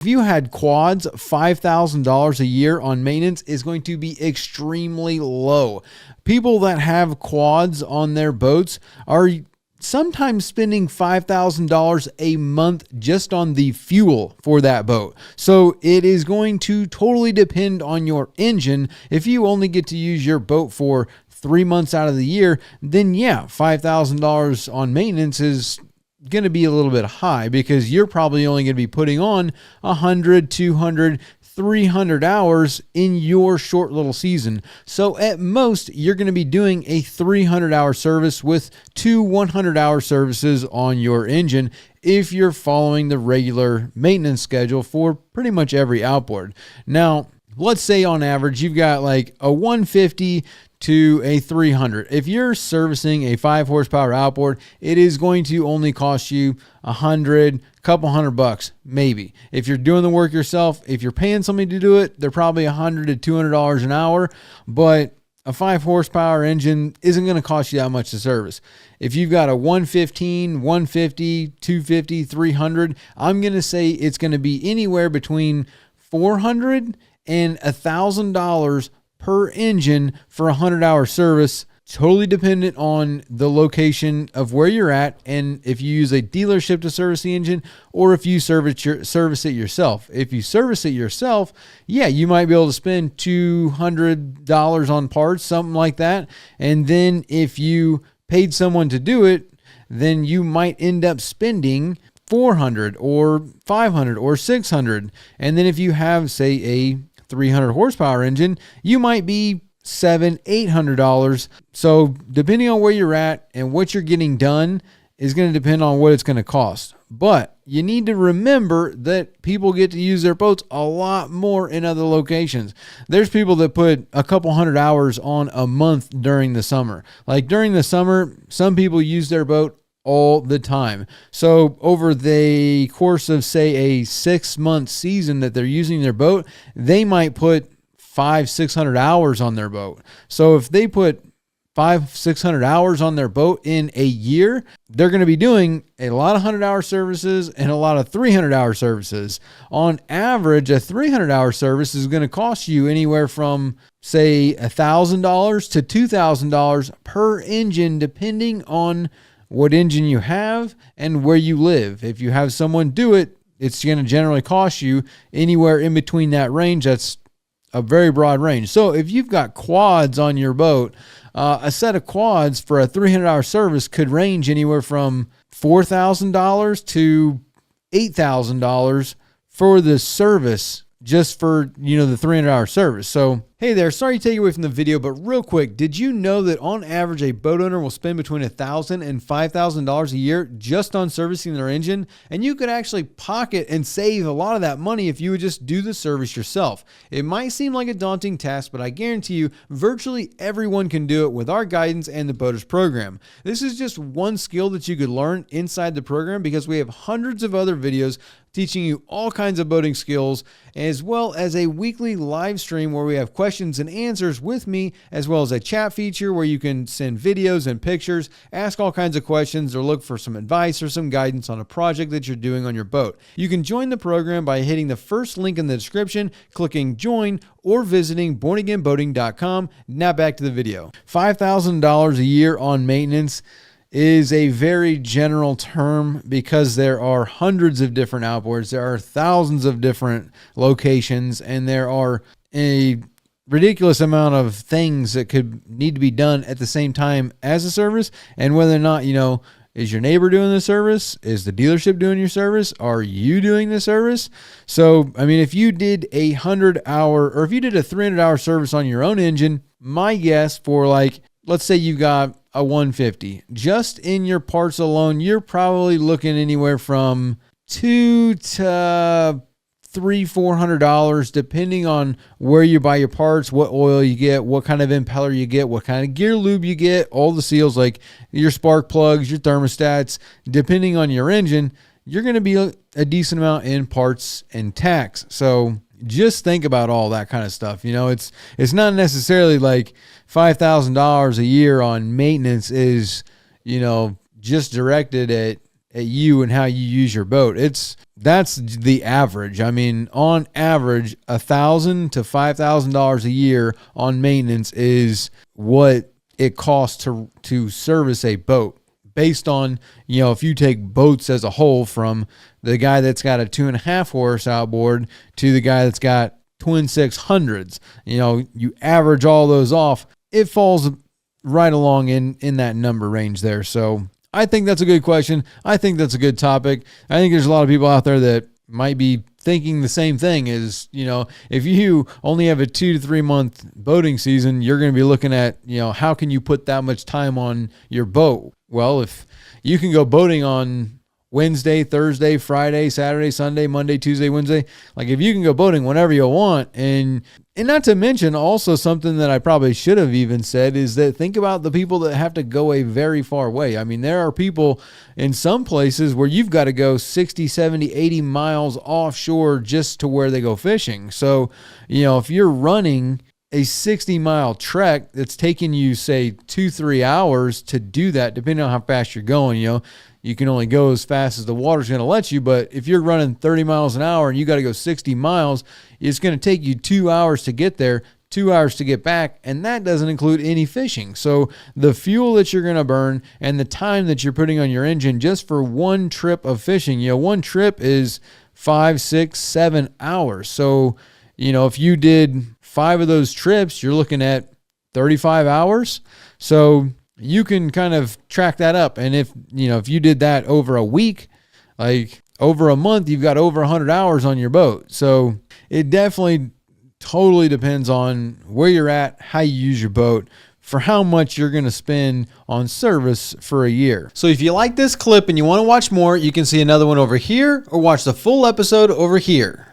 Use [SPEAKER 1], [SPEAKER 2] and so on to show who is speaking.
[SPEAKER 1] If you had quads, $5,000 a year on maintenance is going to be extremely low. People that have quads on their boats are sometimes spending $5,000 a month just on the fuel for that boat. So it is going to totally depend on your engine. If you only get to use your boat for 3 months out of the year, then yeah, $5,000 on maintenance is going to be a little bit high because you're probably only going to be putting on 100, 200, 300 hours in your short little season. So at most, you're going to be doing a 300-hour service with 2 100-hour services on your engine if you're following the regular maintenance schedule for pretty much every outboard. Now, let's say on average, you've got like a 150 to a 300. If you're servicing a 5 horsepower outboard, it is going to only cost you $100, couple $100 maybe. If you're doing the work yourself, if you're paying somebody to do it, they're probably $100 to $200 an hour, but a 5 horsepower engine isn't going to cost you that much to service. If you've got a 115, 150, 250, 300, I'm going to say it's going to be anywhere between $400 and $1,000 per engine for a 100-hour service, totally dependent on the location of where you're at and if you use a dealership to service the engine or if you service it yourself. If you service it yourself, yeah, you might be able to spend $200 on parts, something like that. And then if you paid someone to do it, then you might end up spending $400 or $500 or $600. And then if you have, say, a 300 horsepower engine, you might be $700-800. So depending on where you're at and what you're getting done is going to depend on what it's going to cost. But you need to remember that people get to use their boats a lot more in other locations. There's people that put a couple 100 hours on a month during the summer. Like during the summer, some people use their boat all the time. So over the course of, say, a 6-month season that they're using their boat, they might put 500-600 hours on their boat. So if they put 500-600 hours on their boat in a year, they're going to be doing a lot of 100-hour services and a lot of 300-hour services. On average, a 300-hour service is going to cost you anywhere from, say, $1,000 to $2,000 per engine, depending on what engine you have and where you live. If you have someone do it, it's going to generally cost you anywhere in between that range. That's a very broad range. So if you've got quads on your boat, a set of quads for a 300-hour service could range anywhere from $4,000 to $8,000 for the service, just for, the 300-hour service. So, hey there, sorry to take you away from the video, but real quick, did you know that on average a boat owner will spend between $1,000 and $5,000 a year just on servicing their engine? And you could actually pocket and save a lot of that money if you would just do the service yourself. It might seem like a daunting task, but I guarantee you virtually everyone can do it with our guidance and the Boaters program. This is just one skill that you could learn inside the program because we have hundreds of other videos teaching you all kinds of boating skills, as well as a weekly live stream where we have questions and answers with me, as well as a chat feature where you can send videos and pictures, ask all kinds of questions, or look for some advice or some guidance on a project that you're doing on your boat. You can join the program by hitting the first link in the description, clicking join, or visiting bornagainboating.com. Now back to the video. $5,000 a year on maintenance is a very general term because there are hundreds of different outboards, there are thousands of different locations, and there are a ridiculous amount of things that could need to be done at the same time as a service. And whether or not, is your neighbor doing the service? Is the dealership doing your service? Are you doing the service? So, if you did a 100-hour or if you did a 300-hour service on your own engine, my guess for let's say you got a 150, just in your parts alone, you're probably looking anywhere from $200 to $300-400, depending on where you buy your parts, what oil you get, what kind of impeller you get, what kind of gear lube you get, all the seals like your spark plugs, your thermostats. Depending on your engine, you're going to be a decent amount in parts and tax. So just think about all that kind of stuff. It's not necessarily like $5,000 a year on maintenance is, just directed at at you and how you use your boat. That's the average. I mean, on average, $1,000 to $5,000 a year on maintenance is what it costs to service a boat. Based on, if you take boats as a whole, from the guy that's got a 2.5 horse outboard to the guy that's got twin 600s, you average all those off, it falls right along in that number range there. So I think that's a good question. I think that's a good topic. I think there's a lot of people out there that might be thinking the same thing is, if you only have a 2 to 3 month boating season, you're going to be looking at, how can you put that much time on your boat? Well, if you can go boating on Wednesday, Thursday, Friday, Saturday, Sunday, Monday, Tuesday, Wednesday, like if you can go boating whenever you want, and not to mention also something that I probably should have even said is that think about the people that have to go a very far way. I mean, there are people in some places where you've got to go 60, 70, 80 miles offshore just to where they go fishing. So, if you're running a 60-mile trek that's taking you, say, 2-3 hours to do that, depending on how fast you're going, you can only go as fast as the water's going to let you. But if you're running 30 miles an hour and you got to go 60 miles, it's going to take you 2 hours to get there, 2 hours to get back, and that doesn't include any fishing. So the fuel that you're going to burn and the time that you're putting on your engine just for one trip of fishing, one trip is 5, 6, 7 hours. So, if you did 5 of those trips, you're looking at 35 hours. So you can kind of track that up. And if you did that over a week, like over a month, you've got over 100 hours on your boat. So it definitely totally depends on where you're at, how you use your boat, for how much you're going to spend on service for a year. So if you like this clip and you want to watch more, you can see another one over here or watch the full episode over here.